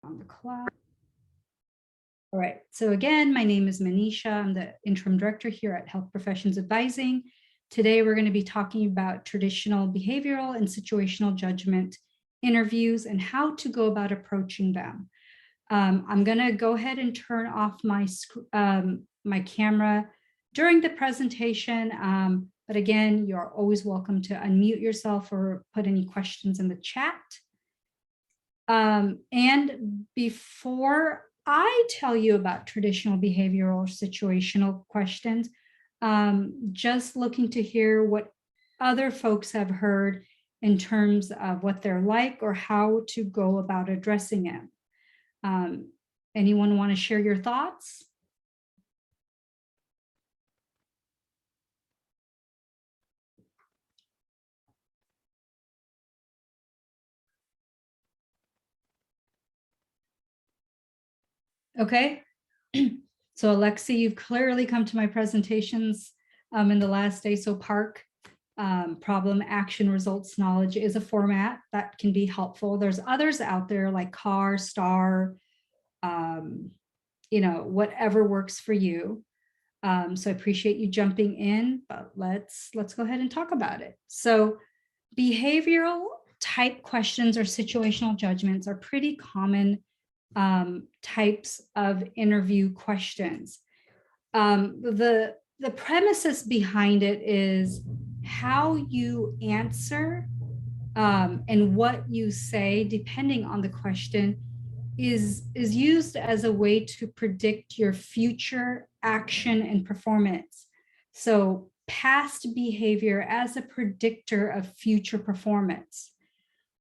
On the clock. All right, so again, my name is Manisha. I'm the interim director here at Health Professions Advising. Today, we're going to be talking about traditional behavioral and situational judgment interviews and how to go about approaching them. I'm going to go ahead and turn off my camera during the presentation. But again, you're always welcome to unmute yourself or put any questions in the chat. And before I tell you about traditional behavioral or situational questions, just looking to hear what other folks have heard in terms of what they're like or how to go about addressing it. Anyone want to share your thoughts? Okay. So Alexi, you've clearly come to my presentations in the last day. So PARC, problem, action, results, knowledge is a format that can be helpful. There's others out there like CAR, STAR, whatever works for you. So I appreciate you jumping in, but let's go ahead and talk about it. So behavioral type questions or situational judgments are pretty common types of interview questions. The premises behind it is how you answer and what you say, depending on the question, is used as a way to predict your future action and performance. So past behavior as a predictor of future performance.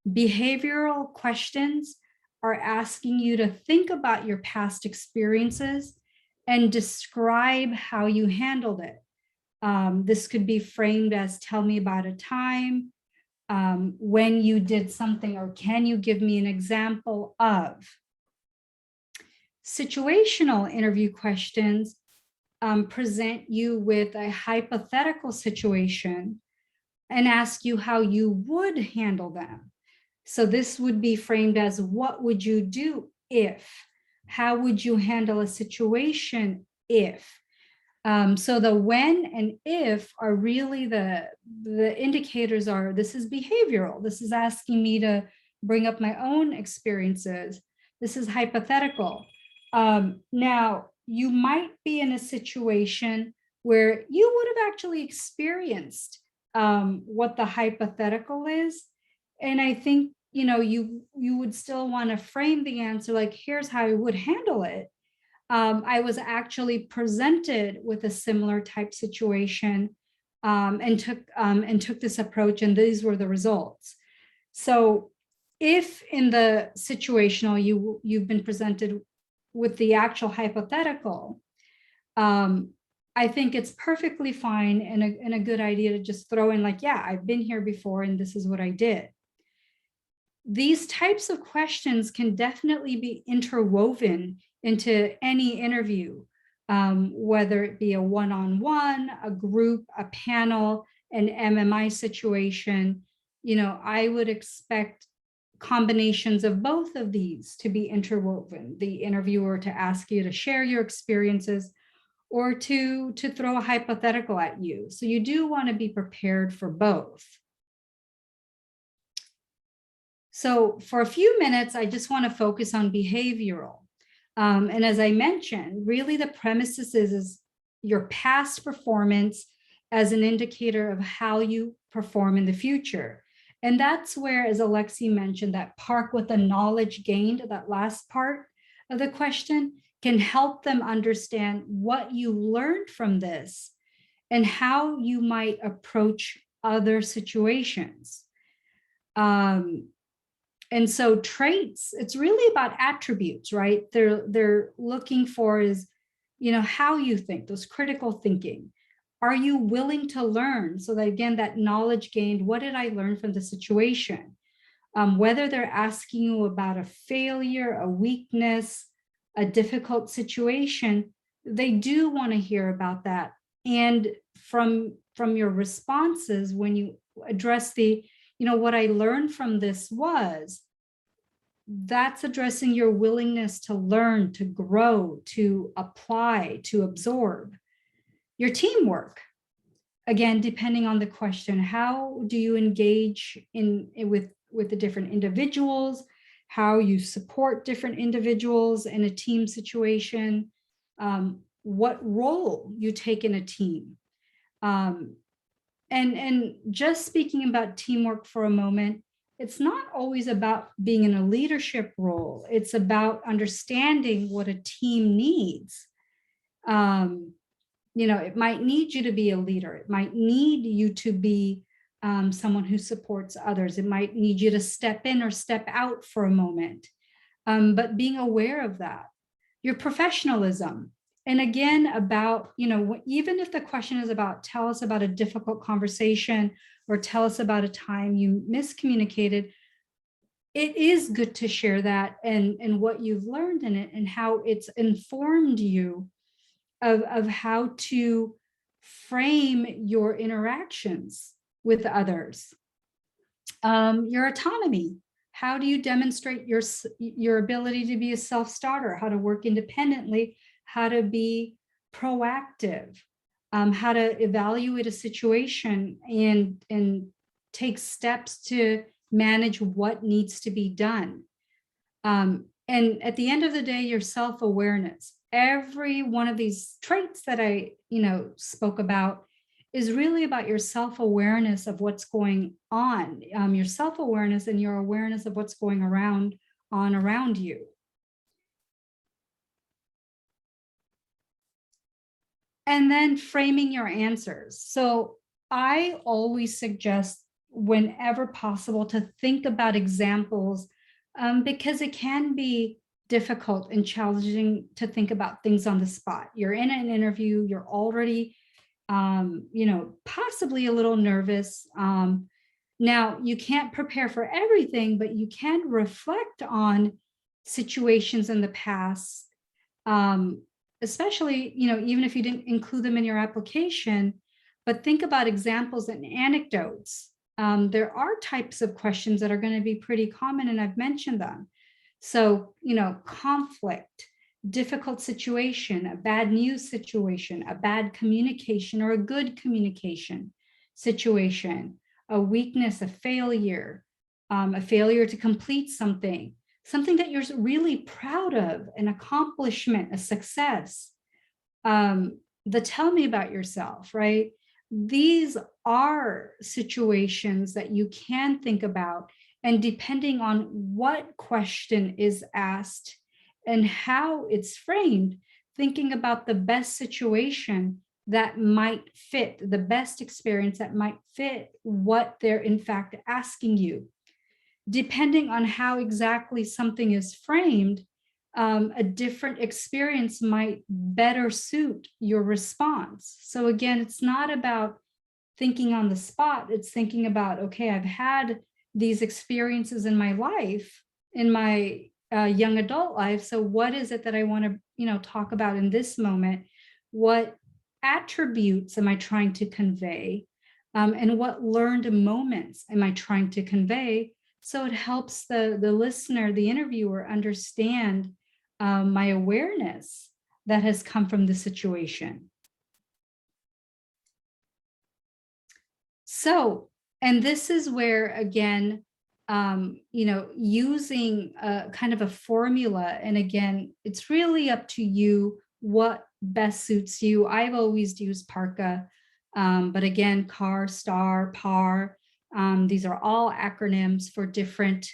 Behavioral questions are asking you to think about your past experiences and describe how you handled it. This could be framed as, tell me about a time when you did something, or can you give me an example of? Situational interview questions present you with a hypothetical situation and ask you how you would handle them. So this would be framed as, what would you do if? How would you handle a situation if? So the when and if are really the indicators are, this is behavioral. This is asking me to bring up my own experiences. This is hypothetical. Now, you might be in a situation where you would have actually experienced what the hypothetical is. And I think, you would still want to frame the answer like, here's how I would handle it. I was actually presented with a similar type situation and took this approach, and these were the results. So if in the situational you've been presented with the actual hypothetical, I think it's perfectly fine and a good idea to just throw in like, yeah, I've been here before and this is what I did. These types of questions can definitely be interwoven into any interview, whether it be a one-on-one, a group, a panel, an MMI situation. I would expect combinations of both of these to be interwoven. The interviewer to ask you to share your experiences or to throw a hypothetical at you. So you do want to be prepared for both. So for a few minutes, I just want to focus on behavioral. And as I mentioned, really the premises is your past performance as an indicator of how you perform in the future. And that's where, as Alexi mentioned, that PARC with the knowledge gained, that last part of the question, can help them understand what you learned from this and how you might approach other situations. And so traits, it's really about attributes, right? They're looking for is, how you think, those critical thinking. Are you willing to learn? So that, again, that knowledge gained, what did I learn from the situation? Whether they're asking you about a failure, a weakness, a difficult situation, they do want to hear about that. And from your responses, when you address the, what I learned from this was, that's addressing your willingness to learn, to grow, to apply, to absorb. Your teamwork, again, depending on the question, how do you engage with the different individuals, how you support different individuals in a team situation, what role you take in a team. And just speaking about teamwork for a moment, it's not always about being in a leadership role. It's about understanding what a team needs. It might need you to be a leader. It might need you to be someone who supports others. It might need you to step in or step out for a moment. But being aware of that, your professionalism. And again, about, even if the question is about, tell us about a difficult conversation or tell us about a time you miscommunicated, it is good to share that and what you've learned in it and how it's informed you of how to frame your interactions with others. Your autonomy. How do you demonstrate your ability to be a self-starter, how to work independently, how to be proactive, how to evaluate a situation and take steps to manage what needs to be done. And at the end of the day, your self-awareness. Every one of these traits that I, spoke about is really about your self-awareness of what's going on, your self-awareness and your awareness of what's going around you. And then framing your answers. So I always suggest, whenever possible, to think about examples, because it can be difficult and challenging to think about things on the spot. You're in an interview, you're already, possibly a little nervous. Now, you can't prepare for everything, but you can reflect on situations in the past, especially, even if you didn't include them in your application, but think about examples and anecdotes. There are types of questions that are going to be pretty common, and I've mentioned them. So, conflict, difficult situation, a bad news situation, a bad communication or a good communication situation, a weakness, a failure to complete something that you're really proud of, an accomplishment, a success. The tell me about yourself, right? These are situations that you can think about, and depending on what question is asked and how it's framed, thinking about the best situation that might fit, the best experience that might fit what they're in fact asking you. Depending on how exactly something is framed, a different experience might better suit your response. So again, it's not about thinking on the spot. It's thinking about, okay, I've had these experiences in my life, in my young adult life. So what is it that I want to, talk about in this moment? What attributes am I trying to convey? And what learned moments am I trying to convey? So it helps the listener, the interviewer, understand my awareness that has come from the situation. So, and this is where, again, using a kind of a formula, and again, it's really up to you what best suits you. I've always used PARCA, but again, CAR, STAR, PAR, these are all acronyms for different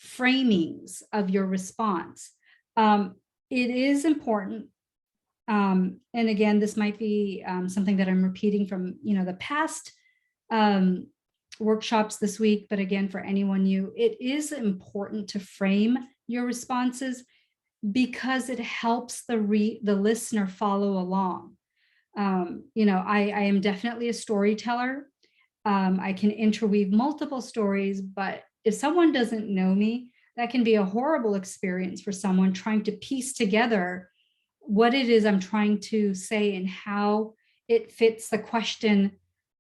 framings of your response. It is important, and again, this might be something that I'm repeating from the past workshops this week, but again, for anyone new, it is important to frame your responses because it helps the listener follow along. I am definitely a storyteller. I can interweave multiple stories, but if someone doesn't know me, that can be a horrible experience for someone trying to piece together what it is I'm trying to say and how it fits the question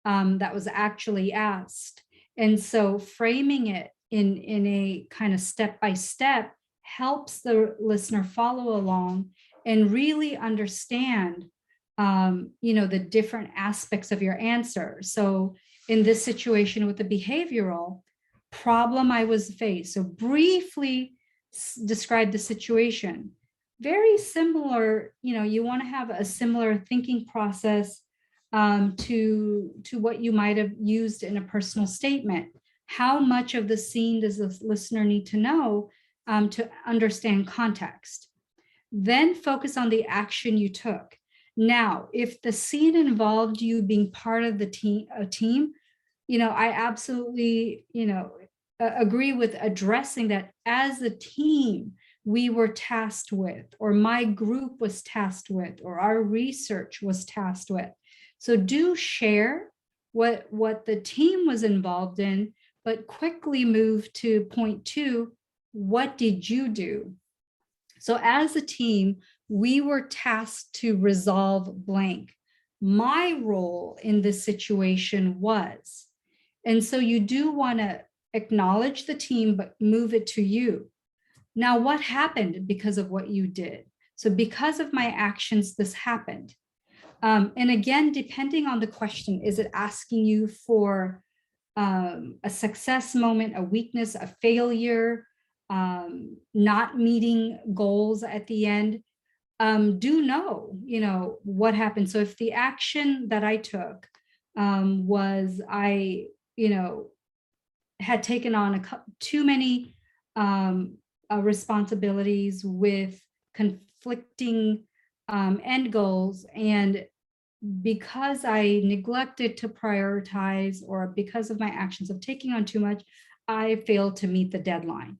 that was actually asked. And so framing it in a kind of step-by-step helps the listener follow along and really understand, the different aspects of your answer. So in this situation with the behavioral problem I was faced, so briefly describe the situation. Very similar, you want to have a similar thinking process to what you might have used in a personal statement. How much of the scene does the listener need to know to understand context? Then focus on the action you took. Now, if the scene involved you being part of the team, I absolutely, agree with addressing that as a team we were tasked with, or my group was tasked with, or our research was tasked with. So do share what the team was involved in, but quickly move to point 2, what did you do? So as a team, we were tasked to resolve blank. My role in this situation was, and so you do want to acknowledge the team, but move it to you. Now, what happened because of what you did? So because of my actions, this happened. And again, depending on the question, is it asking you for a success moment, a weakness, a failure, not meeting goals at the end? Do know, what happened. So if the action that I took was I, had taken on too many responsibilities with conflicting end goals, and because I neglected to prioritize, or because of my actions of taking on too much, I failed to meet the deadline,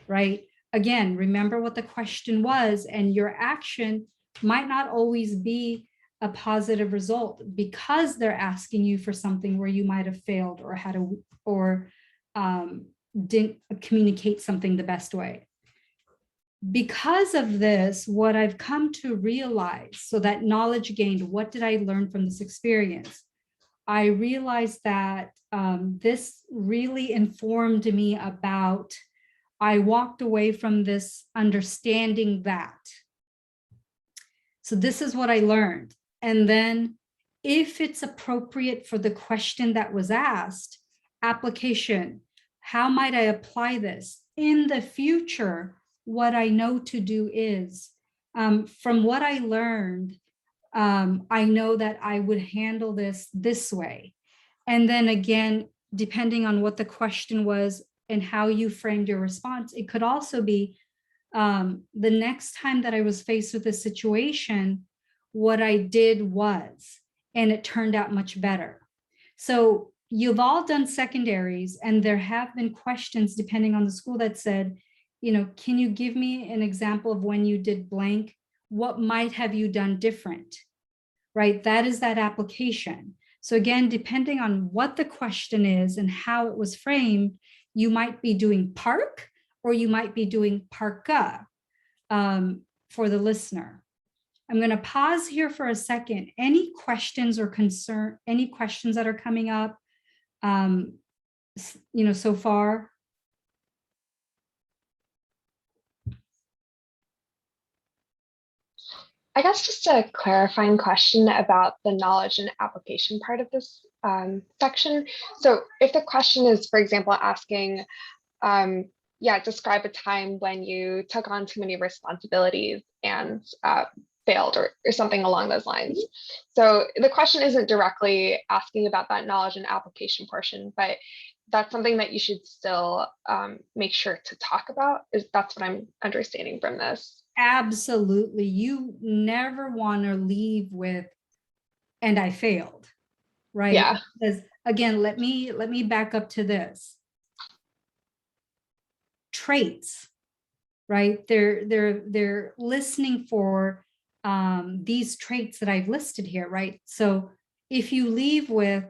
right? Again, remember what the question was, and your action might not always be a positive result because they're asking you for something where you might have failed or didn't communicate something the best way. Because of this, what I've come to realize, so that knowledge gained, what did I learn from this experience? I realized that this really informed me about, I walked away from this understanding that. So this is what I learned. And then if it's appropriate for the question that was asked, application, how might I apply this in the future? What I know to do is, from what I learned, I know that I would handle this way. And then again, depending on what the question was and how you framed your response, it could also be the next time that I was faced with a situation, what I did was, and it turned out much better. So you've all done secondaries, and there have been questions depending on the school that said, can you give me an example of when you did blank? What might have you done different, right? That is that application. So again, depending on what the question is and how it was framed, you might be doing park, or you might be doing parka for the listener. I'm going to pause here for a second. Any questions or any questions that are coming up, so far? I guess just a clarifying question about the knowledge and application part of this section. So if the question is, for example, asking, describe a time when you took on too many responsibilities and failed, or something along those lines. So the question isn't directly asking about that knowledge and application portion, but that's something that you should still make sure to talk about. That's what I'm understanding from this. Absolutely. You never want to leave with, and I failed, right? Yeah. Because again, let me back up to this. Traits, right? They're listening for these traits that I've listed here, right? So if you leave with,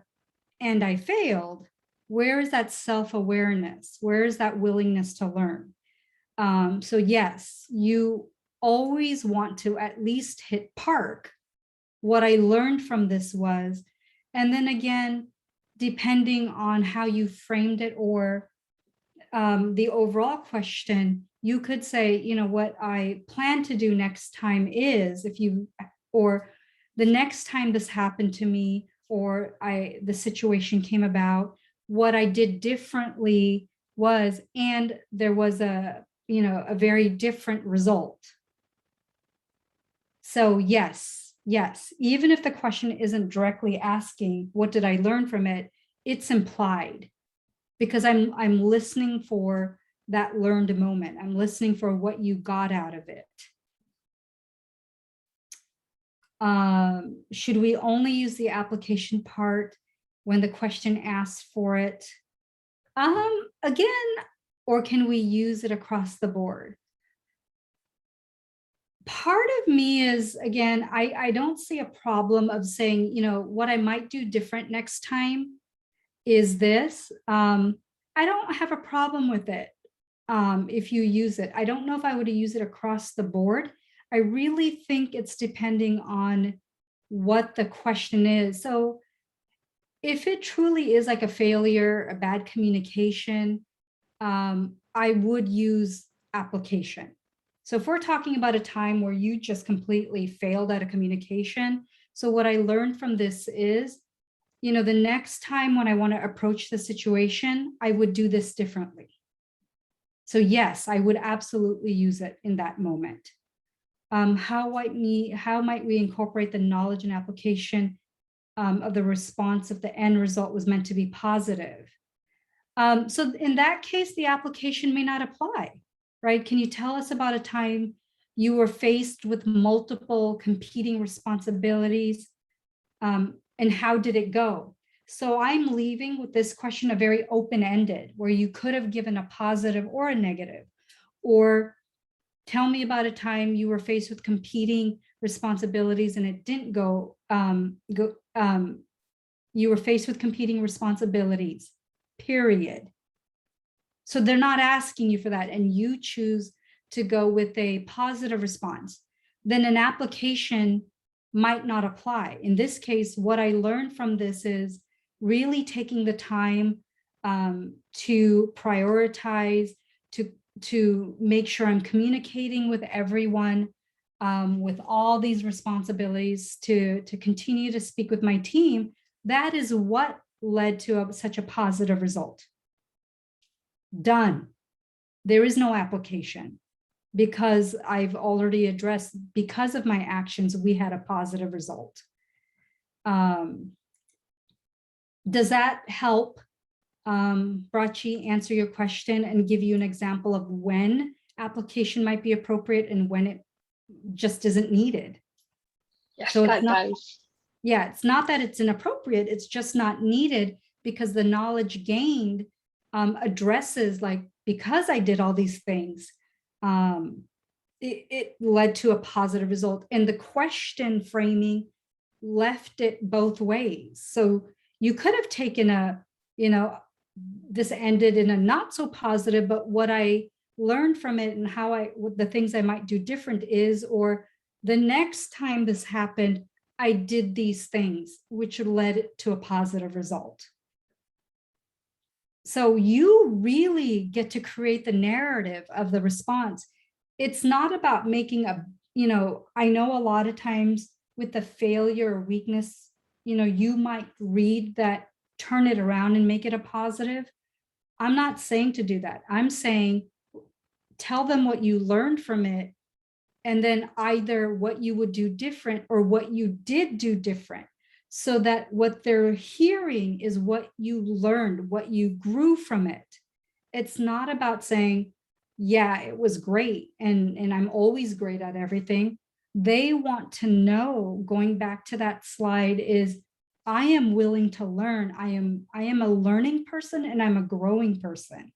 and I failed, where is that self-awareness? Where is that willingness to learn? So yes, you always want to at least hit park. What I learned from this was, and then again, depending on how you framed it, or the overall question, you could say, you know, what I plan to do next time is, if you, or the next time this happened to me, or the situation came about, what I did differently was, and there was a, you know, a very different result. So yes, even if the question isn't directly asking, what did I learn from it? It's implied, because I'm listening for that learned moment. I'm listening for what you got out of it. Should we only use the application part when the question asks for it? Again, or can we use it across the board? Part of me is, again, I don't see a problem of saying, you know, what I might do different next time is this. I don't have a problem with it if you use it. I don't know if I would use it across the board. I really think it's depending on what the question is. So if it truly is like a failure, a bad communication, I would use application. So if we're talking about a time where you just completely failed at a communication, so what I learned from this is, you know, the next time when I want to approach the situation, I would do this differently. So yes, I would absolutely use it in that moment. How might we incorporate the knowledge and application of the response if the end result was meant to be positive? So in that case, the application may not apply, right? Can you tell us about a time you were faced with multiple competing responsibilities, and how did it go? So I'm leaving with this question a very open-ended, where you could have given a positive or a negative, or tell me about a time you were faced with competing responsibilities and it didn't go, you were faced with competing responsibilities, period. So they're not asking you for that, and you choose to go with a positive response. Then an application might not apply. In this case, what I learned from this is really taking the time to prioritize, to make sure I'm communicating with everyone with all these responsibilities, to continue to speak with my team. That is what led to such a positive result. Done. There is no application, because I've already addressed, because of my actions, we had a positive result. Does that help, Brachi, answer your question and give you an example of when application might be appropriate and when it just isn't needed? Yes, So that does. Yeah, it's not that it's inappropriate, it's just not needed, because the knowledge gained addresses, like, because I did all these things, it led to a positive result. And the question framing left it both ways. So you could have taken a, you know, this ended in a not so positive, but what I learned from it and what the things I might do different is, or the next time this happened, I did these things, which led to a positive result. So you really get to create the narrative of the response. It's not about making a, you know, I know a lot of times with the failure or weakness, you know, you might read that, turn it around and make it a positive. I'm not saying to do that. I'm saying, tell them what you learned from it, and then either what you would do different or what you did do different, so that what they're hearing is what you learned, what you grew from it. It's not about saying, yeah, it was great and I'm always great at everything. They want to know, going back to that slide, is I am willing to learn. I am a learning person and I'm a growing person.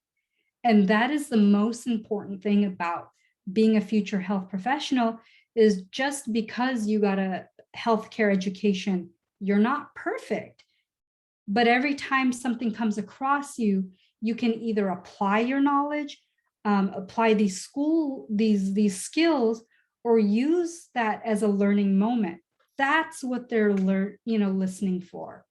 And that is the most important thing about being a future health professional, is just because you got a healthcare education, you're not perfect. But every time something comes across you, you can either apply your knowledge, apply these skills, or use that as a learning moment. That's what they're listening for.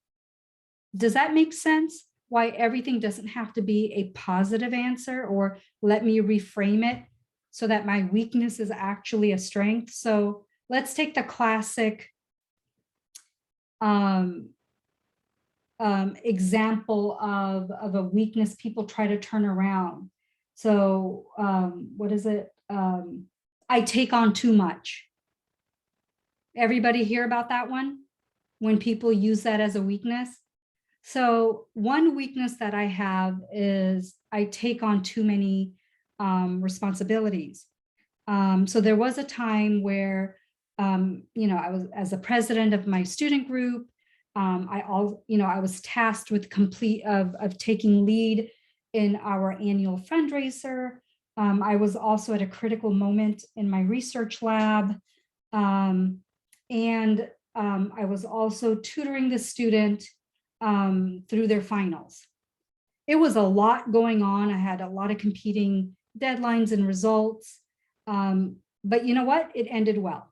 Does that make sense? why everything doesn't have to be a positive answer, or let me reframe it so that my weakness is actually a strength. So let's take the classic example of a weakness people try to turn around. So what is it? I take on too much. Everybody hear about that one? When people use that as a weakness? So one weakness that I have is I take on too many responsibilities. So there was a time where, I was, as the president of my student group, I was tasked with of taking lead in our annual fundraiser. I was also at a critical moment in my research lab. And I was also tutoring the student through their finals. It was a lot going on. I had a lot of competing deadlines and results. But you know what? It ended well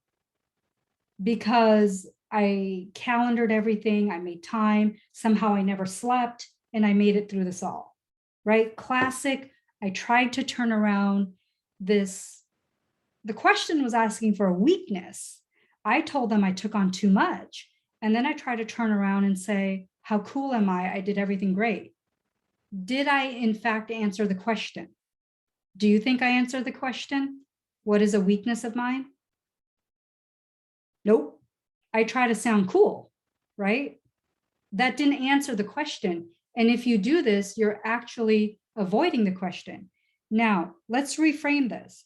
because I calendared everything. I made time. Somehow I never slept and I made it through this all, right? Classic. I tried to turn around this. The question was asking for a weakness. I told them I took on too much. And then I tried to turn around and say, how cool am I? I did everything great. Did I, in fact, answer the question? Do you think I answered the question? What is a weakness of mine? Nope. I try to sound cool, right? That didn't answer the question. And if you do this, you're actually avoiding the question. Now, let's reframe this.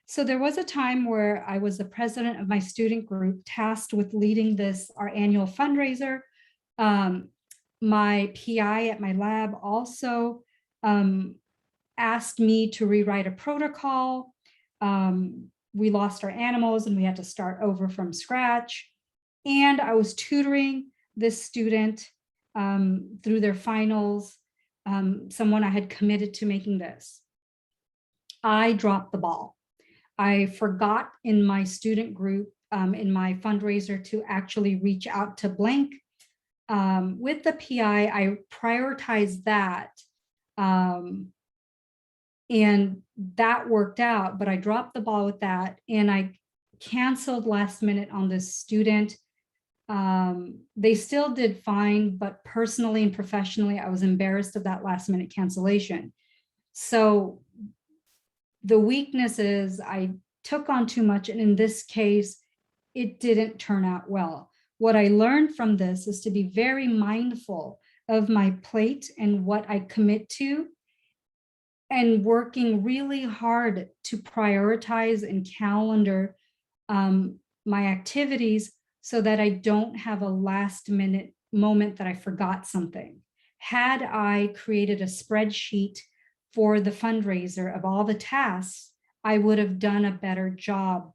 So there was a time where I was the president of my student group tasked with leading our annual fundraiser. My PI at my lab also asked me to rewrite a protocol. We lost our animals and we had to start over from scratch. And I was tutoring this student through their finals, someone I had committed to making this. I dropped the ball. I forgot in my student group, in my fundraiser, to actually reach out to blank. With the PI, I prioritized that. And that worked out, but I dropped the ball with that and I canceled last minute on this student. They still did fine, but personally and professionally, I was embarrassed of that last minute cancellation. So the weakness is I took on too much. And in this case, it didn't turn out well. What I learned from this is to be very mindful of my plate and what I commit to, and working really hard to prioritize and calendar my activities so that I don't have a last minute moment that I forgot something. Had I created a spreadsheet for the fundraiser of all the tasks, I would have done a better job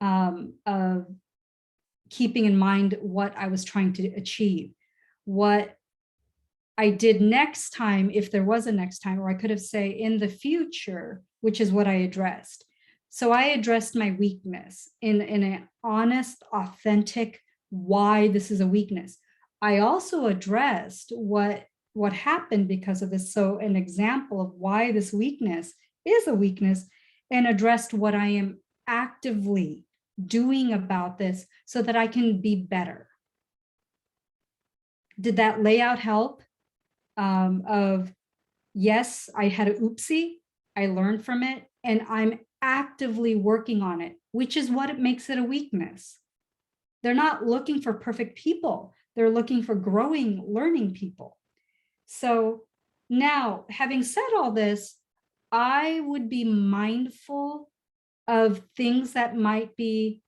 of keeping in mind what I was trying to achieve. What I did next time, if there was a next time, or I could have said in the future, which is what I addressed. So I addressed my weakness in an honest, authentic, why this is a weakness. I also addressed what happened because of this. So an example of why this weakness is a weakness, and addressed what I am actively doing about this so that I can be better. Did that layout help? Of yes, I had an oopsie, I learned from it, and I'm actively working on it, which is what it makes it a weakness. They're not looking for perfect people. They're looking for growing, learning people. So now, having said all this, I would be mindful of things that might be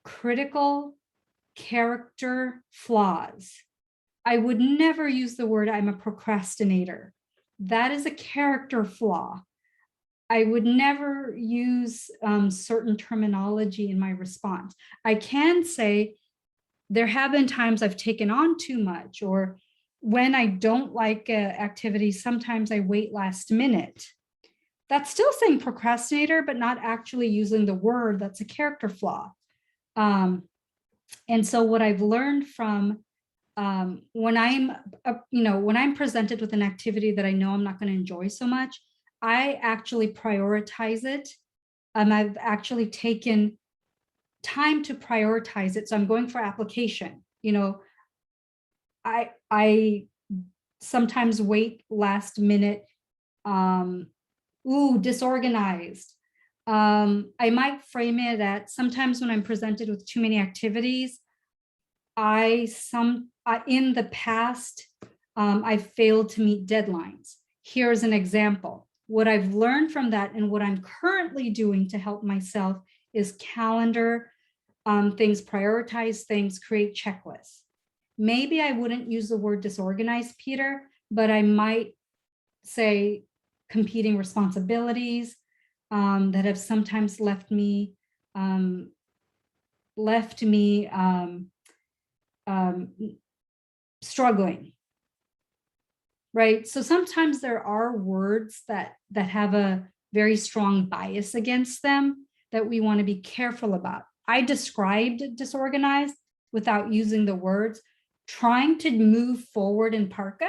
critical character flaws. I would never use the word I'm a procrastinator. That is a character flaw. I would never use certain terminology in my response. I can say there have been times I've taken on too much, or when I don't like an activity, sometimes I wait last minute. That's still saying procrastinator, but not actually using the word. That's a character flaw. And so what I've learned from when I'm presented with an activity that I know I'm not going to enjoy so much, I actually prioritize it. I've actually taken time to prioritize it. So I'm going for application. I sometimes wait last minute. Disorganized. I might frame it at sometimes when I'm presented with too many activities, in the past, I failed to meet deadlines. Here's an example. What I've learned from that and what I'm currently doing to help myself is calendar things, prioritize things, create checklists. Maybe I wouldn't use the word disorganized, Peter, but I might say competing responsibilities that have sometimes left me struggling, right? So sometimes there are words that have a very strong bias against them that we want to be careful about. I described disorganized without using the words, trying to move forward in PARCA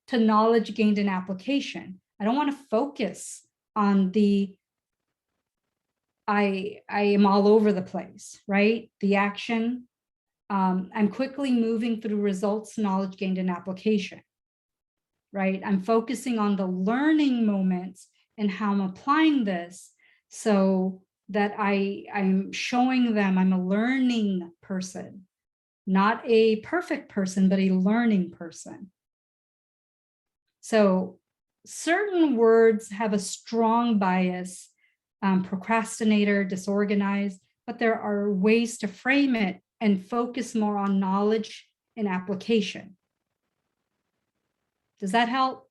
to knowledge gained in application. I don't want to focus on I am all over the place, right? The action. I'm quickly moving through results, knowledge gained in application, right? I'm focusing on the learning moments and how I'm applying this so that I'm showing them I'm a learning person, not a perfect person, but a learning person. So certain words have a strong bias, procrastinator, disorganized, but there are ways to frame it and focus more on knowledge and application. Does that help?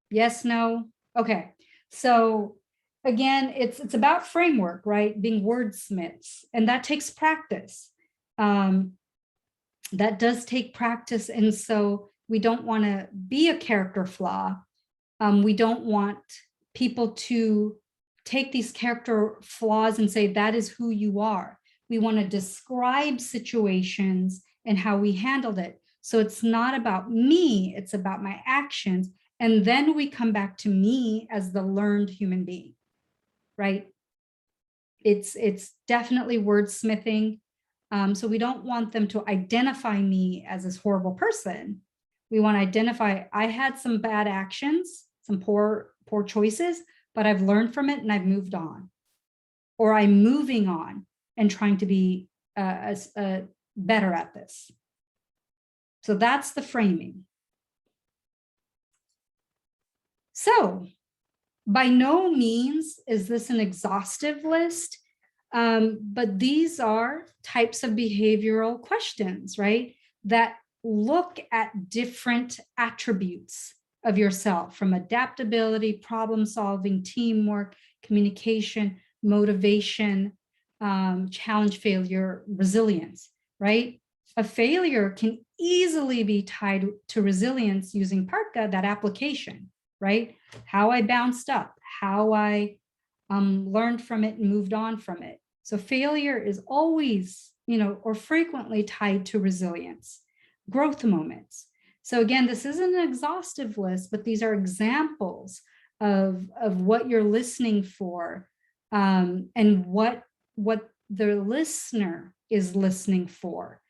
Yes, no? Okay. So again, it's about framework, right? Being wordsmiths, and that takes practice. That does take practice. And so we don't want to be a character flaw. We don't want people to take these character flaws and say, that is who you are. We want to describe situations and how we handled it. So it's not about me, it's about my actions. And then we come back to me as the learned human being, right? It's definitely wordsmithing. So we don't want them to identify me as this horrible person. We want to identify, I had some bad actions, some poor choices, but I've learned from it and I've moved on. Or I'm moving on and trying to be better at this. So that's the framing. So by no means is this an exhaustive list, but these are types of behavioral questions, right? That look at different attributes of yourself, from adaptability, problem solving, teamwork, communication, motivation, challenge, failure, resilience, right? A failure can easily be tied to resilience using PARCA, that application, right? How I bounced up, how I learned from it and moved on from it. So failure is always, or frequently tied to resilience, growth moments. So again, this isn't an exhaustive list, but these are examples of what you're listening for, and what the listener is listening for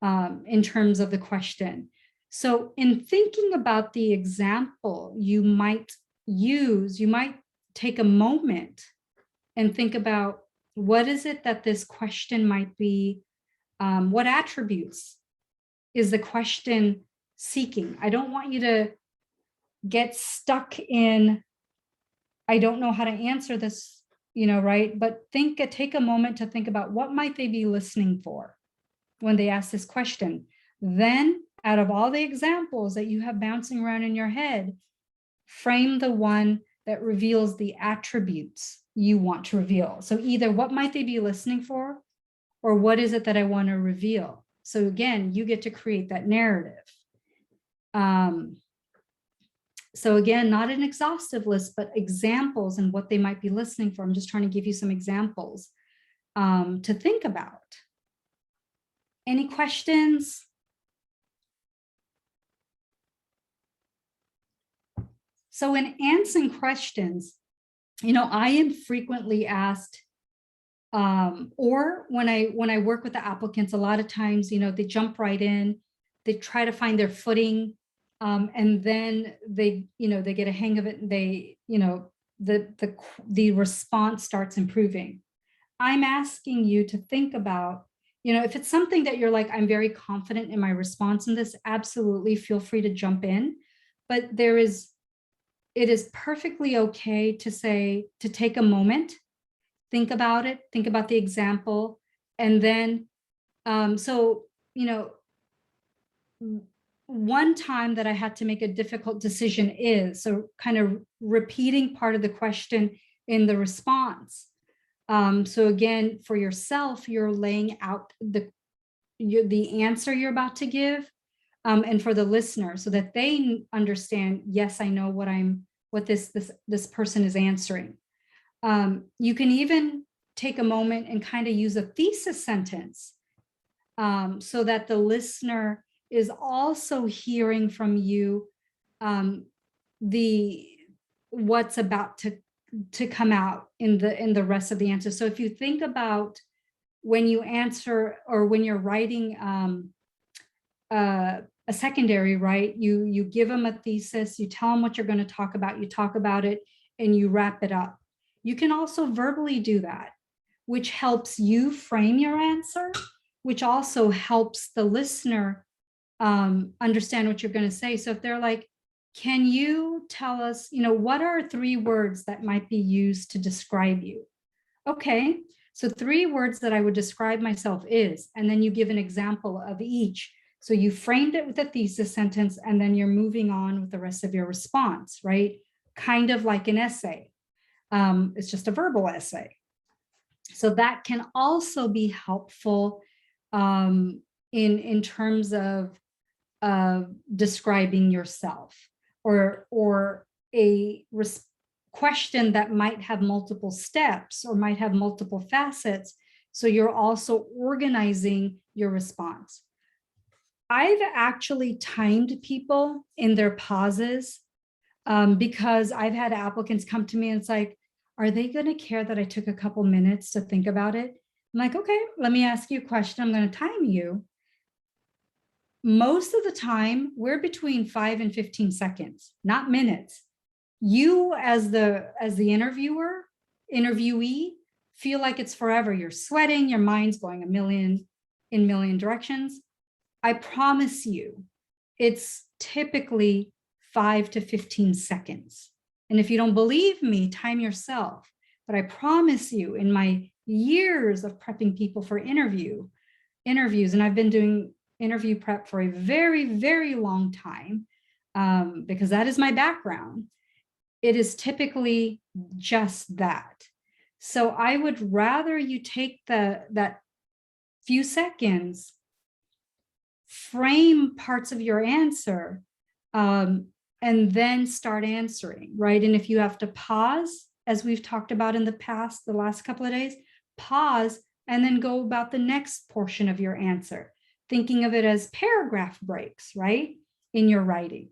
in terms of the question. So in thinking about the example you might use, you might take a moment and think about, what is it that this question might be? What attributes is the question seeking? I don't want you to get stuck in, I don't know how to answer this, right? But take a moment to think about, what might they be listening for when they ask this question? Then, out of all the examples that you have bouncing around in your head, frame the one that reveals the attributes you want to reveal. So either what might they be listening for, or what is it that I want to reveal? So again, you get to create that narrative. So again, not an exhaustive list, but examples and what they might be listening for. I'm just trying to give you some examples. to think about. Any questions? So in answering questions, I am frequently asked, or when I work with the applicants, a lot of times, they jump right in, they try to find their footing, and then they get a hang of it, and the response starts improving. I'm asking you to think about, if it's something that you're like, I'm very confident in my response in this, absolutely feel free to jump in. But it is perfectly okay to take a moment, think about it, think about the example, and then, one time that I had to make a difficult decision is, so kind of repeating part of the question in the response. So again, for yourself, you're laying out the answer you're about to give, and for the listener, so that they understand, yes, I know what this person is answering. You can even take a moment and kind of use a thesis sentence, so that the listener is also hearing from you what's about to come out in the rest of the answer. So if you think about when you answer, or when you're writing a secondary, right? You give them a thesis, you tell them what you're going to talk about, you talk about it, and you wrap it up. You can also verbally do that, which helps you frame your answer, which also helps the listener understand what you're going to say. So if they're like, can you tell us, what are 3 words that might be used to describe you? Okay, so 3 words that I would describe myself is, and then you give an example of each. So you framed it with a thesis sentence, and then you're moving on with the rest of your response, right? Kind of like an essay. It's just a verbal essay. So that can also be helpful in terms of describing yourself, or a question that might have multiple steps or might have multiple facets. So you're also organizing your response. I've actually timed people in their pauses, because I've had applicants come to me and it's like, are they going to care that I took a couple minutes to think about it? I'm like, okay, let me ask you a question. I'm going to time you. Most of the time, we're between 5 and 15 seconds, not minutes. You as the interviewee, feel like it's forever. You're sweating, your mind's going a million directions. I promise you, it's typically 5 to 15 seconds. And if you don't believe me, time yourself. But I promise you, in my years of prepping people for interviews, and I've been doing interview prep for a very, very long time, because that is my background, it is typically just that. So I would rather you take that few seconds, frame parts of your answer, and then start answering, right? And if you have to pause, as we've talked about in the past, the last couple of days, pause and then go about the next portion of your answer, thinking of it as paragraph breaks, right, in your writing.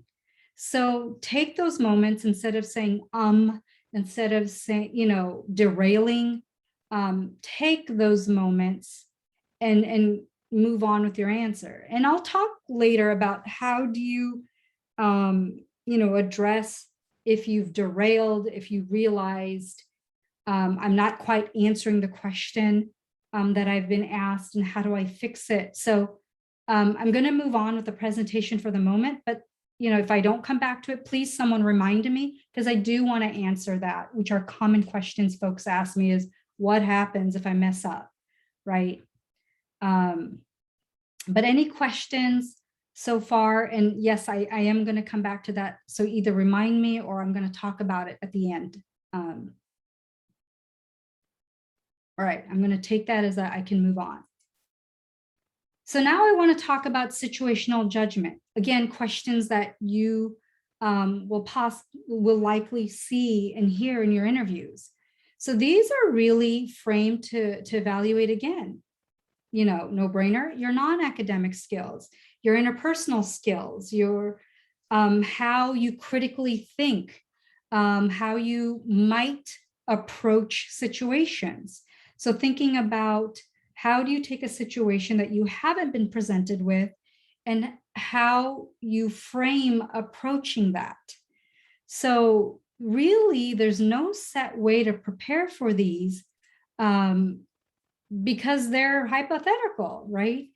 So take those moments, instead of saying, instead of saying, derailing, take those moments and move on with your answer. And I'll talk later about how do you, address if you've derailed, if you realized I'm not quite answering the question that I've been asked, and how do I fix it? So I'm going to move on with the presentation for the moment, but if I don't come back to it, please someone remind me, because I do want to answer that, which are common questions folks ask me, is what happens if I mess up, right? But any questions so far? And yes, I am going to come back to that. So either remind me, or I'm going to talk about it at the end. All right, I'm going to take that as I can move on. So now I want to talk about situational judgment. Again, questions that you will likely see and hear in your interviews. So these are really framed to evaluate, again, no brainer, your non-academic skills, your interpersonal skills, your how you critically think, how you might approach situations. So thinking about how do you take a situation that you haven't been presented with and how you frame approaching that. So really, there's no set way to prepare for these because they're hypothetical, right?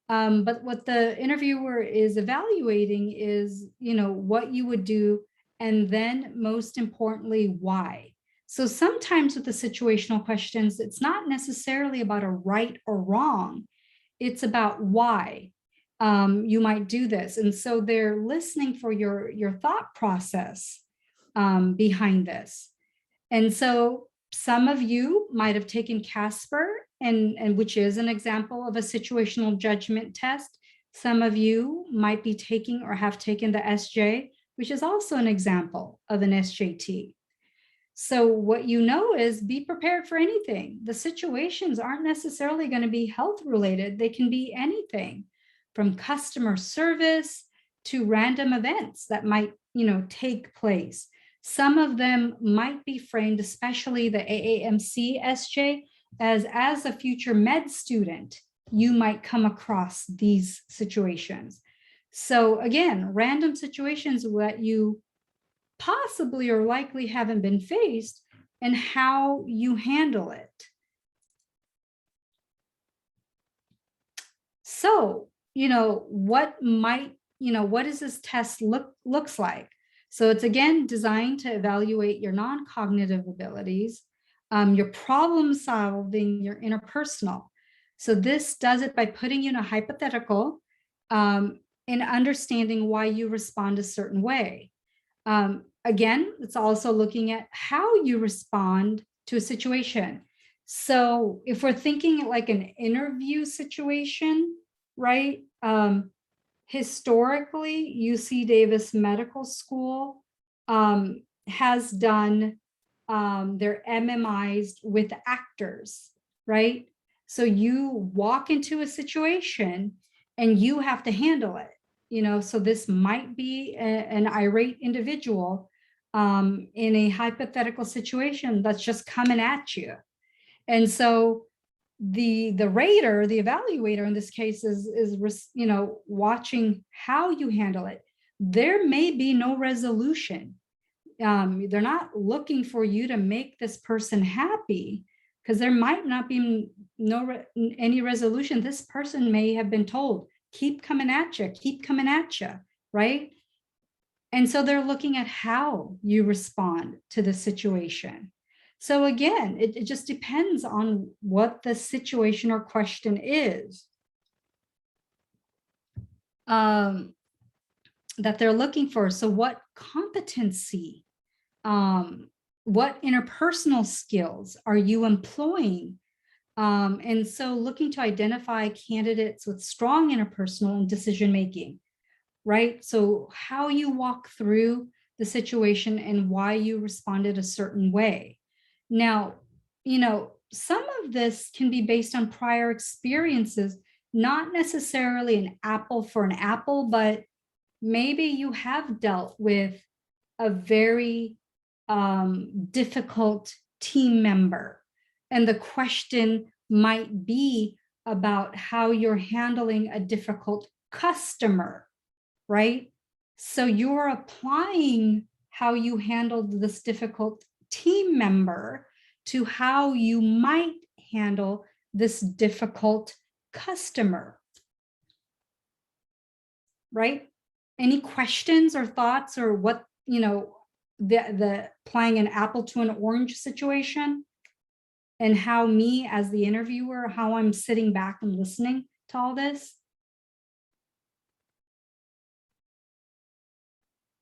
But what the interviewer is evaluating is, what you would do, and then most importantly, why. So sometimes with the situational questions, it's not necessarily about a right or wrong. It's about why you might do this. And so they're listening for your thought process behind this. And so some of you might have taken CASPer, and which is an example of a situational judgment test. Some of you might be taking or have taken the SJ, which is also an example of an SJT. So what you know is be prepared for anything. The situations aren't necessarily going to be health related. They can be anything from customer service to random events that might, take place. Some of them might be framed, especially the AAMC SJ, as a future med student, you might come across these situations. So again, random situations that you possibly or likely haven't been faced and how you handle it. So, what does this test looks like? So it's again designed to evaluate your non-cognitive abilities, your problem solving, your interpersonal. So this does it by putting you in a hypothetical and understanding why you respond a certain way. Again, it's also looking at how you respond to a situation. So if we're thinking like an interview situation, right? Historically, UC Davis Medical School has done their MMIs with actors, right? So you walk into a situation and you have to handle it. So this might be an irate individual in a hypothetical situation that's just coming at you. And so the rater, the evaluator in this case is watching how you handle it. There may be no resolution. They're not looking for you to make this person happy because there might not be any resolution. This person may have been told, keep coming at you, right? And so they're looking at how you respond to the situation. So again, it just depends on what the situation or question is that they're looking for. So what competency, what interpersonal skills are you employing? And so looking to identify candidates with strong interpersonal and decision-making, right? So how you walk through the situation and why you responded a certain way. Now, some of this can be based on prior experiences, not necessarily an apple for an apple, but maybe you have dealt with a very difficult team member. And the question might be about how you're handling a difficult customer, right? So you're applying how you handled this difficult team member to how you might handle this difficult customer, right? Any questions or thoughts or what, the applying an apple to an orange situation and how me as the interviewer, how I'm sitting back and listening to all this?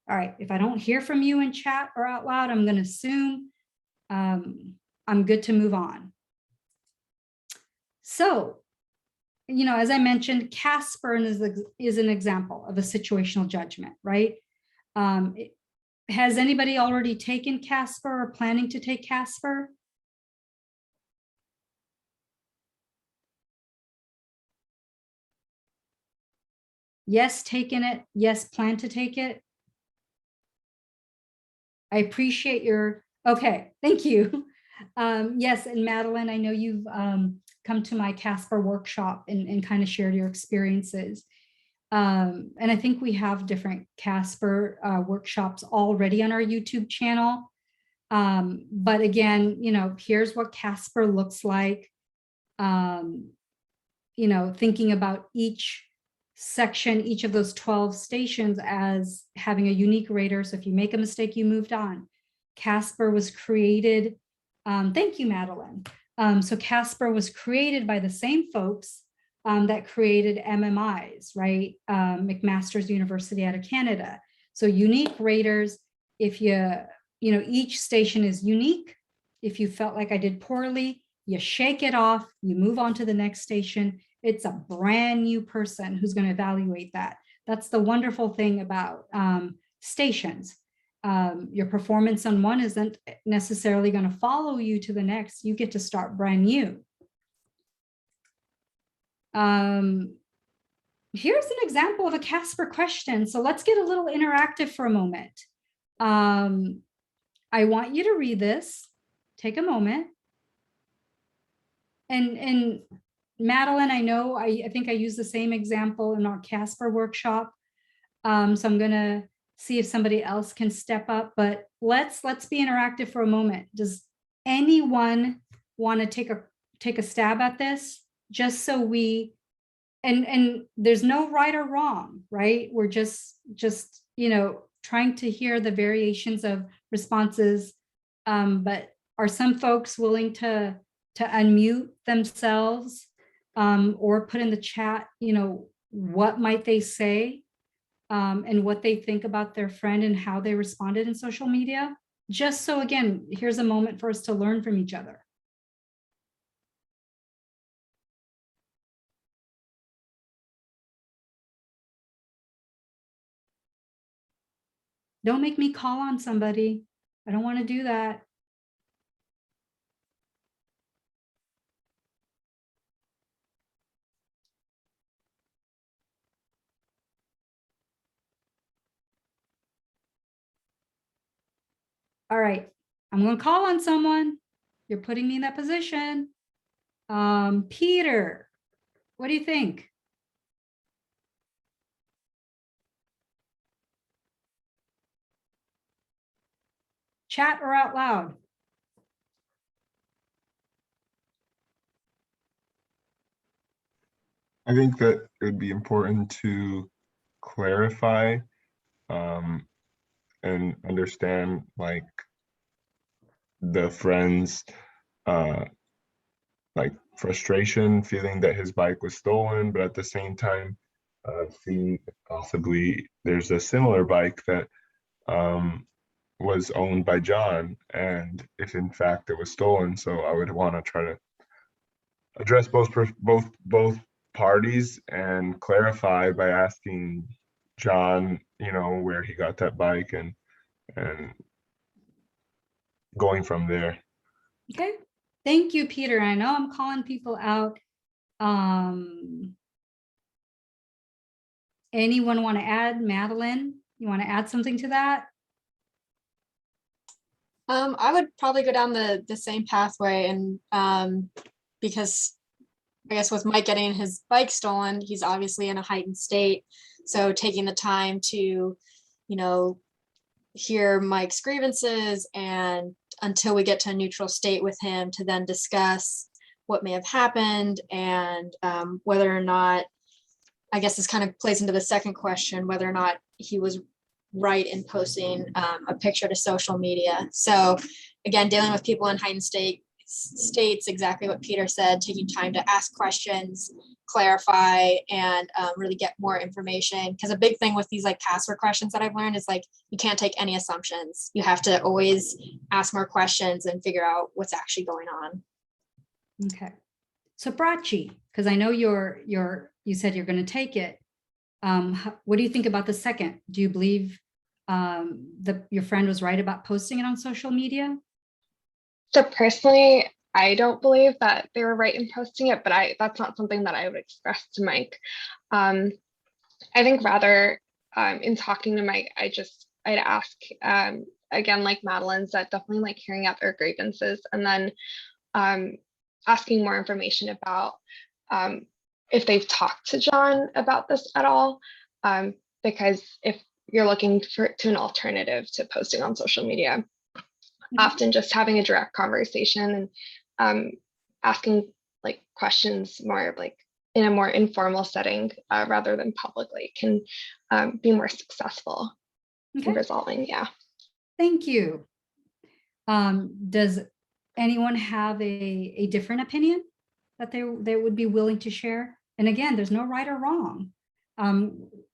All right, if I don't hear from you in chat or out loud, I'm going to assume I'm good to move on. So, as I mentioned, CASPer is an example of a situational judgment, right? Has anybody already taken CASPer or planning to take CASPer? Yes, taken it. Yes, plan to take it. I appreciate your, okay, thank you. Yes, and Madeline, I know you've come to my CASPer workshop and kind of shared your experiences. And I think we have different CASPer workshops already on our YouTube channel. But again, here's what CASPer looks like. Thinking about each section, each of those 12 stations as having a unique rater. So if you make a mistake, you moved on. CASPer was created. Thank you, Madeline. So CASPer was created by the same folks that created MMIs, right? McMaster's University out of Canada. So unique raters, if each station is unique. If you felt like I did poorly, you shake it off, you move on to the next station. It's a brand new person who's going to evaluate that. That's the wonderful thing about stations. Your performance on one isn't necessarily going to follow you to the next. You get to start brand new. Here's an example of a CASPer question. So let's get a little interactive for a moment. I want you to read this. Take a moment. And Madeline, I know, I think I used the same example in our CASPer workshop. So I'm gonna see if somebody else can step up, but let's be interactive for a moment. Does anyone want to take a stab at this? Just so we, and there's no right or wrong, right? We're just trying to hear the variations of responses. But are some folks willing to unmute themselves or put in the chat, what might they say and what they think about their friend and how they responded in social media? Just so, again, here's a moment for us to learn from each other. Don't make me call on somebody. I don't want to do that. All right, I'm going to call on someone. You're putting me in that position. Peter, what do you think? Chat or out loud? I think that it would be important to clarify and understand like the friend's like frustration, feeling that his bike was stolen, but at the same time, seeing possibly there's a similar bike that was owned by John, and if in fact it was stolen. So I would want to try to address both parties and clarify by asking John, where he got that bike and going from there. Okay, thank you, Peter. I know I'm calling people out. Anyone want to add? Madeline, you want to add something to that? I would probably go down the same pathway, and because I guess with Mike getting his bike stolen, he's obviously in a heightened state. So taking the time to, hear Mike's grievances and until we get to a neutral state with him to then discuss what may have happened and whether or not, I guess this kind of plays into the second question, whether or not he was right in posting a picture to social media. So again, dealing with people in heightened states, exactly what Peter said, taking time to ask questions, clarify, and really get more information. Because a big thing with these like CASPer questions that I've learned is like, you can't take any assumptions. You have to always ask more questions and figure out what's actually going on. Okay. So Brachi, because I know you said you're going to take it. What do you think about the second? Do you believe your friend was right about posting it on social media? So personally, I don't believe that they were right in posting it, but that's not something that I would express to Mike. I think rather in talking to Mike, I'd ask again, like Madeline's, that definitely like hearing out their grievances, and then asking more information about if they've talked to John about this at all, because if you're looking to an alternative to posting on social media, often just having a direct conversation and asking like questions more like in a more informal setting rather than publicly can be more successful in resolving. Yeah. Thank you. Does anyone have a different opinion that they would be willing to share? And again, there's no right or wrong,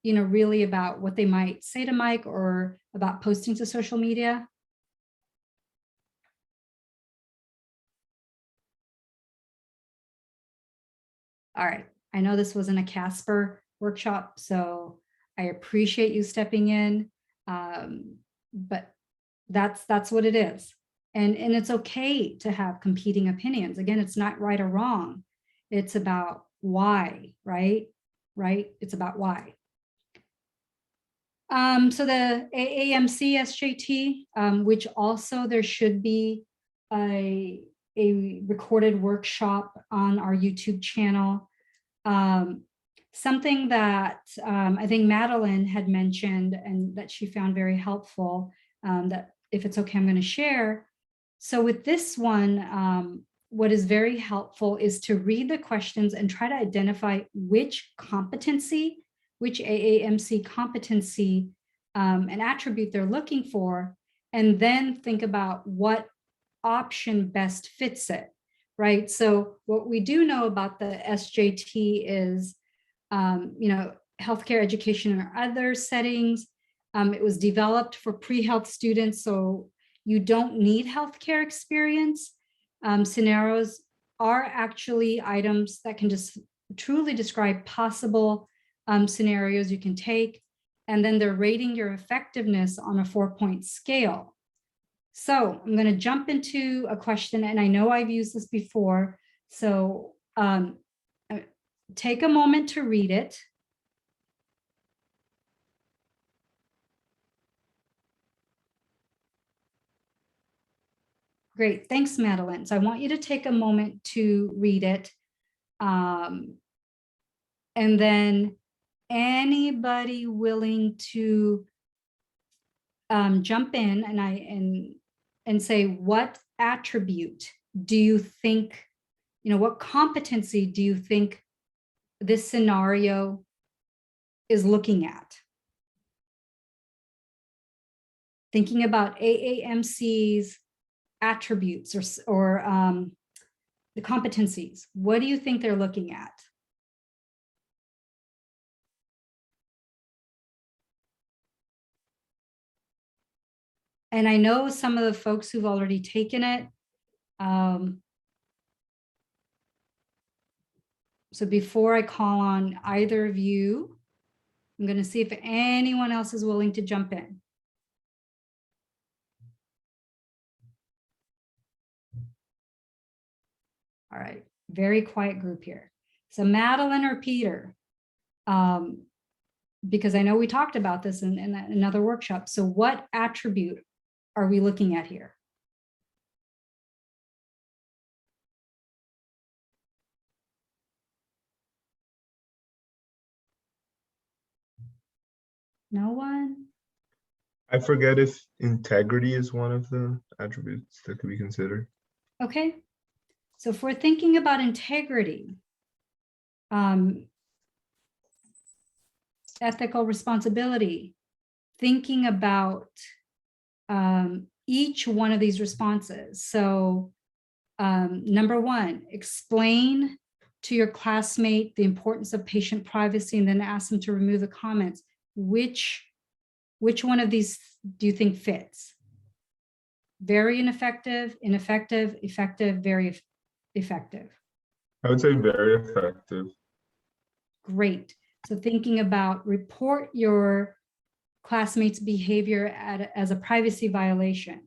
you know, really about what they might say to Mike or about posting to social media. All right, I know this wasn't a CASPer workshop, so I appreciate you stepping in, but that's what it is. And it's okay to have competing opinions. Again, it's not right or wrong. It's about why, right? Right? It's about why. So the AAMC SJT, which also there should be a recorded workshop on our YouTube channel. Something that I think Madeline had mentioned and that she found very helpful, that if it's okay, I'm going to share. So with this one, what is very helpful is to read the questions and try to identify which competency, which AAMC competency and attribute they're looking for, and then think about what option best fits it, right? So what we do know about the SJT is, you know, healthcare education or other settings. It was developed for pre-health students, so you don't need healthcare experience. Scenarios are actually items that can just truly describe possible scenarios you can take, and then they're rating your effectiveness on a 4-point scale. So I'm going to jump into a question, and I know I've used this before, so take a moment to read it. Great, thanks, Madeline. So I want you to take a moment to read it. And then anybody willing to jump in and say, what attribute do you think, you know, what competency do you think this scenario is looking at? Thinking about AAMC's attributes or the competencies, what do you think they're looking at? And I know some of the folks who've already taken it. So before I call on either of you, I'm going to see if anyone else is willing to jump in. All right, very quiet group here. So Madeline or Peter, because I know we talked about this in another workshop. So what attribute are we looking at here? No one? I forget if integrity is one of the attributes that could be considered. Okay, so if we're thinking about integrity, ethical responsibility, thinking about each one of these responses. So number one, explain to your classmate the importance of patient privacy and then ask them to remove the comments. Which one of these do you think fits? Very ineffective, ineffective, effective, very effective. I would say very effective. Great. So thinking about report your classmates' behavior as a privacy violation.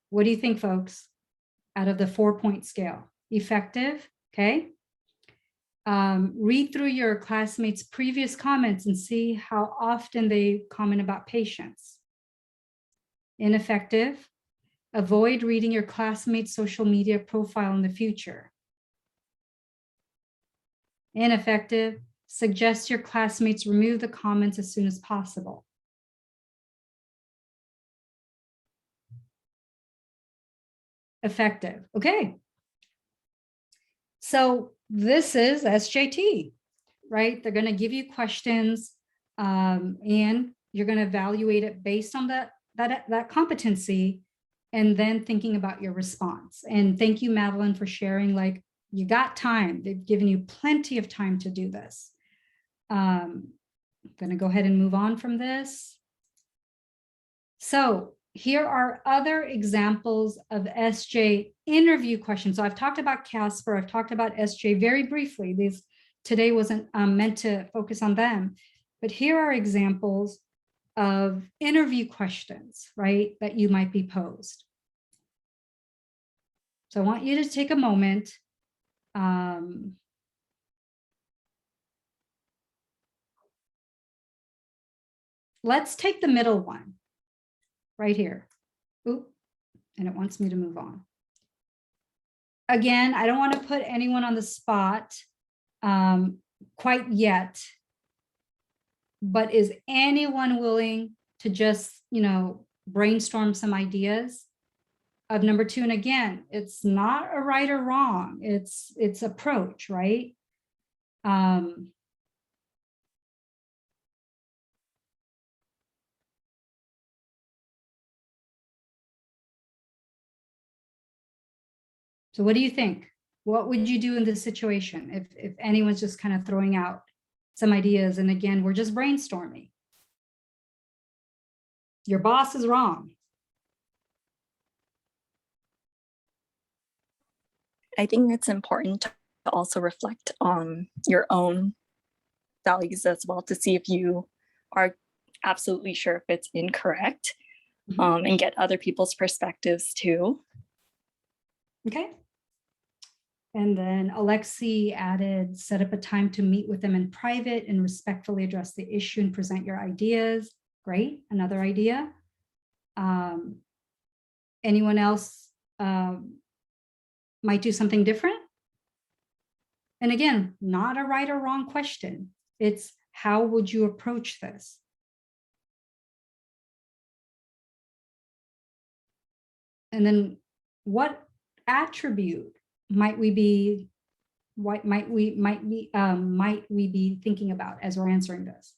What do you think, folks, out of the 4-point scale? Effective, okay? Read through your classmates' previous comments and see how often they comment about patience. Ineffective. Avoid reading your classmates' social media profile in the future. Ineffective. Suggest your classmates remove the comments as soon as possible. Effective. Okay. So this is SJT, right? They're going to give you questions and you're going to evaluate it based on that competency and then thinking about your response. And thank you, Madeline, for sharing, like, you got time. They've given you plenty of time to do this. I'm going to go ahead and move on from this. So here are other examples of SJ interview questions. So I've talked about CASPer, I've talked about SJ very briefly. These today wasn't meant to focus on them, but here are examples of interview questions, right, that you might be posed. So I want you to take a moment. Let's take the middle one right here. Oop, and it wants me to move on. Again, I don't want to put anyone on the spot quite yet, but is anyone willing to just, brainstorm some ideas of number two? And again, it's not a right or wrong, it's approach, right? So what do you think? What would you do in this situation if anyone's just kind of throwing out some ideas? And again, we're just brainstorming. Your boss is wrong. I think it's important to also reflect on your own values as well, to see if you are absolutely sure if it's incorrect, and get other people's perspectives too. Okay. And then Alexi added, set up a time to meet with them in private and respectfully address the issue and present your ideas. Great, another idea. Anyone else might do something different? And again, not a right or wrong question. It's how would you approach this? And then what attribute might we be thinking about as we're answering this?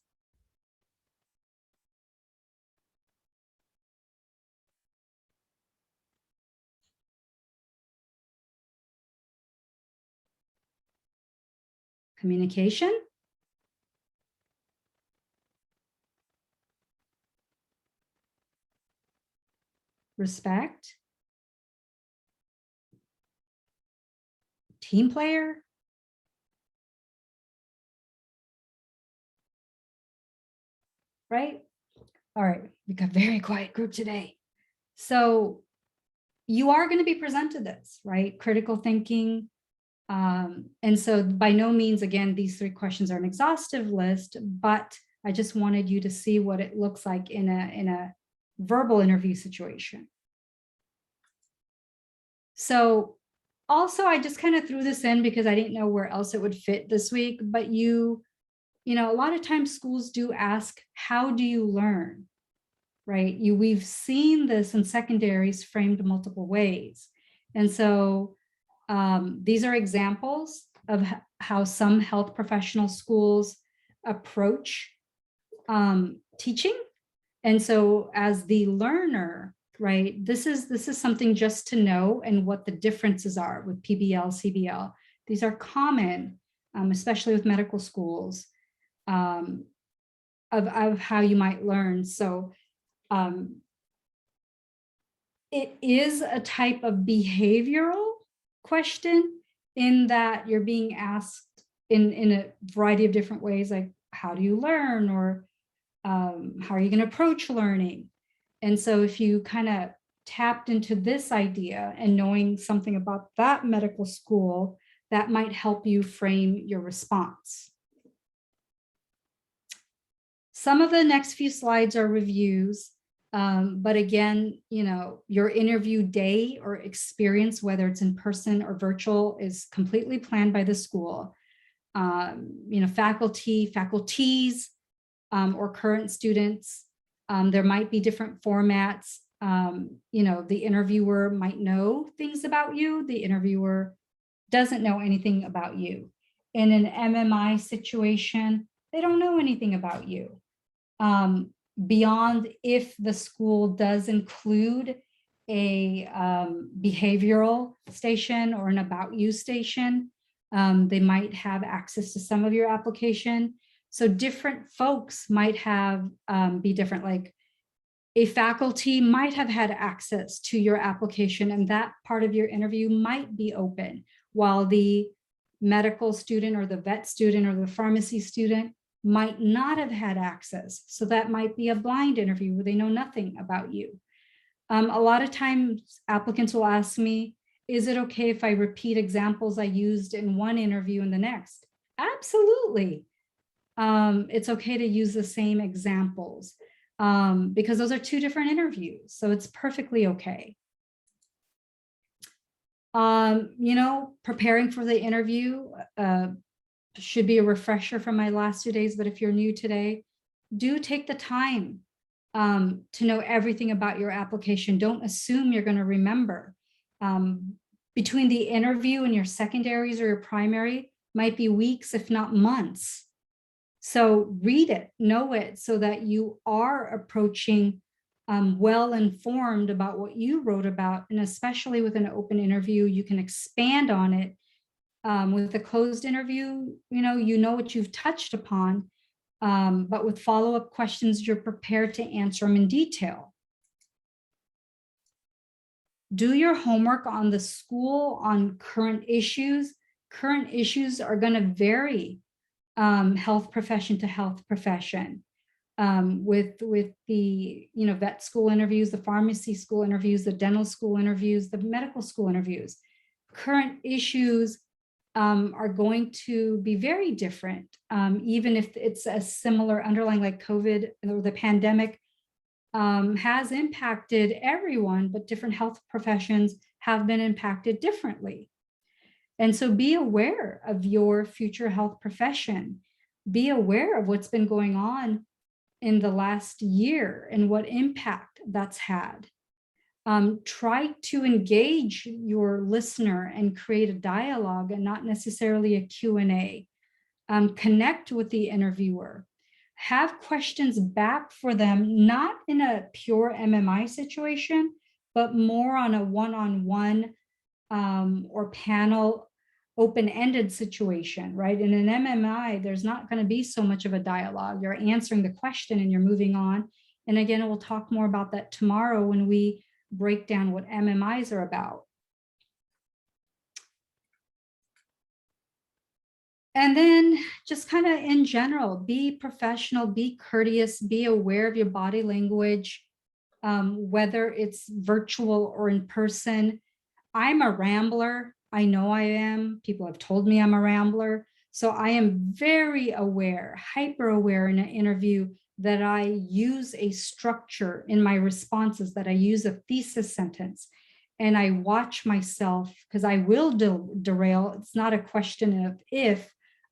Communication. Respect. Team player. Right? All right, we got a very quiet group today. So you are going to be presented this, right? Critical thinking. And so by no means, again, these three questions are an exhaustive list, but I just wanted you to see what it looks like in a verbal interview situation. So also, I just kind of threw this in because I didn't know where else it would fit this week, but a lot of times schools do ask, how do you learn? Right? We've seen this in secondaries framed multiple ways. And so these are examples of how some health professional schools approach teaching. And so as the learner, right, this is something just to know and what the differences are with PBL, CBL. These are common, especially with medical schools, of how you might learn. So it is a type of behavioral question in that you're being asked in a variety of different ways, like how do you learn, or how are you going to approach learning? And so if you kind of tapped into this idea and knowing something about that medical school, that might help you frame your response. Some of the next few slides are reviews, but again, your interview day or experience, whether it's in person or virtual, is completely planned by the school. Faculties, or current students, there might be different formats. The interviewer might know things about you. The interviewer doesn't know anything about you. In an MMI situation, they don't know anything about you. Beyond if the school does include a behavioral station or an about you station, they might have access to some of your application. So different folks might have be different, like a faculty might have had access to your application and that part of your interview might be open, while the medical student or the vet student or the pharmacy student might not have had access. So that might be a blind interview where they know nothing about you. A lot of times applicants will ask me, is it okay if I repeat examples I used in one interview in the next? Absolutely. It's okay to use the same examples because those are two different interviews. So it's perfectly okay. Preparing for the interview should be a refresher from my last 2 days, but if you're new today, do take the time to know everything about your application. Don't assume you're going to remember. Between the interview and your secondaries or your primary might be weeks, if not months. So read it, know it, so that you are approaching well-informed about what you wrote about. And especially with an open interview, you can expand on it. With a closed interview, you know what you've touched upon, but with follow-up questions, you're prepared to answer them in detail. Do your homework on the school, on current issues. Current issues are going to vary health profession to health profession. With the vet school interviews, the pharmacy school interviews, the dental school interviews, the medical school interviews. Current issues are going to be very different, even if it's a similar underlying, like COVID or the pandemic has impacted everyone, but different health professions have been impacted differently. And so be aware of your future health profession. Be aware of what's been going on in the last year and what impact that's had. Try to engage your listener and create a dialogue and not necessarily a Q&A. Connect with the interviewer. Have questions back for them, not in a pure MMI situation, but more on a one-on-one or panel open-ended situation, right? In an MMI, there's not going to be so much of a dialogue. You're answering the question and you're moving on. And again, we'll talk more about that tomorrow when we break down what MMIs are about. And then just kind of in general, be professional, be courteous, be aware of your body language, whether it's virtual or in person. I'm a rambler. I know I am. People have told me I'm a rambler. So I am very aware, hyper aware in an interview that I use a structure in my responses, that I use a thesis sentence. And I watch myself because I will derail. It's not a question of if,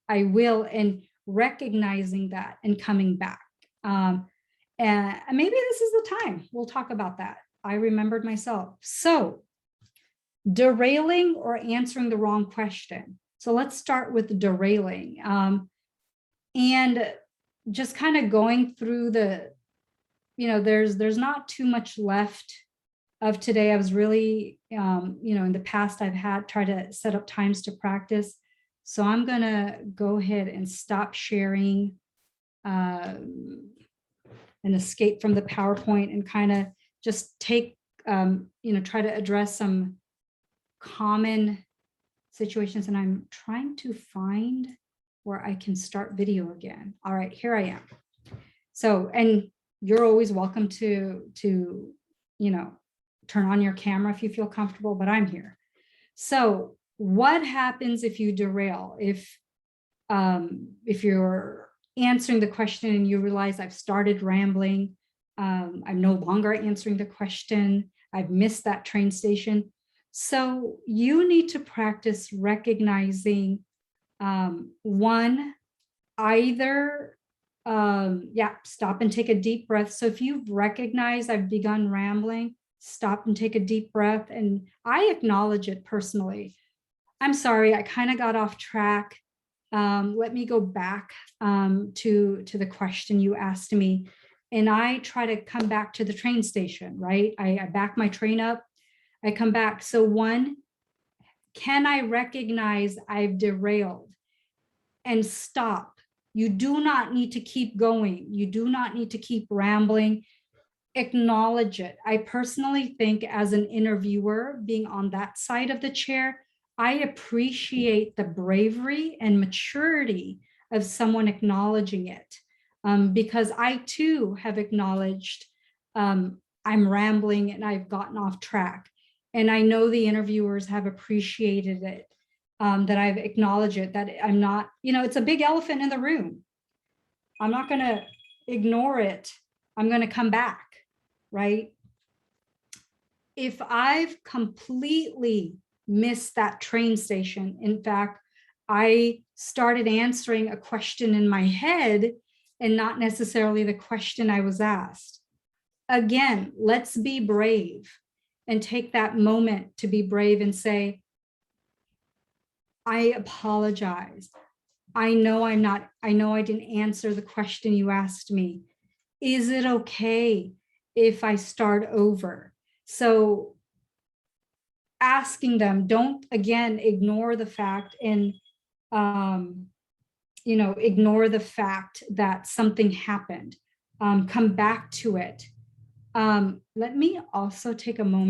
I will, and recognizing that and coming back. And maybe this is the time we'll talk about that. I remembered myself. So derailing or answering the wrong question. So let's start with derailing. And just kind of going through the, there's not too much left of today. I was really, in the past, I've tried to set up times to practice. So I'm gonna go ahead and stop sharing and escape from the PowerPoint and kind of just take, try to address some common situations. And I'm trying to find where I can start video again. All right, here I am. So, and you're always welcome to turn on your camera if you feel comfortable, but I'm here. So What happens if you derail? If you're answering the question and you realize I've started rambling, I'm no longer answering the question, I've missed that train station. So you need to practice recognizing one, either stop and take a deep breath. So if you've recognized I've begun rambling, stop and take a deep breath. And I acknowledge it personally. I'm sorry, I kind of got off track. Let me go back to the question you asked me. And I try to come back to the train station, right? I back my train up, I come back. So one, can I recognize I've derailed and stop? You do not need to keep going. You do not need to keep rambling. Acknowledge it. I personally think as an interviewer, being on that side of the chair, I appreciate the bravery and maturity of someone acknowledging it, because I too have acknowledged I'm rambling and I've gotten off track. And I know the interviewers have appreciated it, that I've acknowledged it, that I'm not, it's a big elephant in the room. I'm not going to ignore it. I'm going to come back, right? If I've completely missed that train station, in fact, I started answering a question in my head and not necessarily the question I was asked. Again, let's be brave and take that moment to be brave and say, I apologize. I know I didn't answer the question you asked me. Is it okay if I start over? So asking them, don't again ignore the fact and ignore the fact that something happened. Come back to it. Let me also take a moment